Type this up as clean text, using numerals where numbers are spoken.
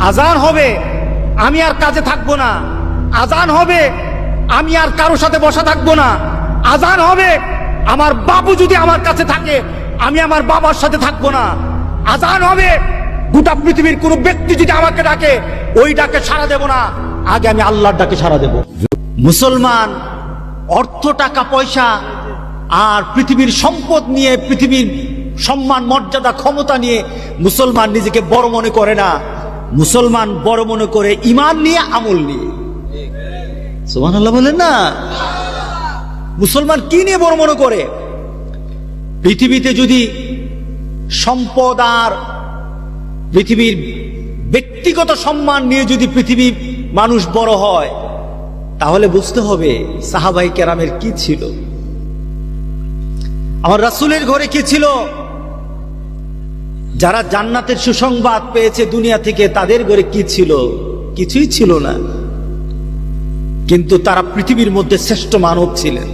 আজান হবে, আমি আর কাজে থাকবো না। আজান হবে, আমি আর কারোর সাথে বসা থাকবো না। আজান হবে, আমার বাবু যদি আমার কাছে থাকে, আমি আমার বাবার সাথে থাকবো না। আজান হবে, গোটা পৃথিবীর কোন ব্যক্তি যদি আমাকে ডাকে, ওই ডাকে সাড়া দেব না, আগে আমি আল্লাহর ডাকে সাড়া দেব। মুসলমান অর্থ, টাকা পয়সা আর পৃথিবীর সম্পদ নিয়ে, পৃথিবীর সম্মান, মর্যাদা, ক্ষমতা নিয়ে মুসলমান নিজেকে বড় মনে করে না। মুসলমান বড় মনে করে ঈমান নিয়ে, আমল নিয়ে। সুবহানাল্লাহ বলেন না? মুসলমান কি নিয়ে বড় মনে করে? পৃথিবীতে যদি সম্পদ আর পৃথিবীর ব্যক্তিগত সম্মান নিয়ে যদি পৃথিবীর মানুষ বড় হয়, তাহলে বুঝতে হবে সাহাবাই কেরামের কি ছিল, আমার রাসূলের ঘরে কি ছিল। যারা জান্নাতের সুসংবাদ পেয়েছে দুনিয়া থেকে, তাদের ঘরে কি ছিল? কিছুই ছিল না। কিন্তু তারা পৃথিবীর মধ্যে শ্রেষ্ঠ মানব ছিলেন।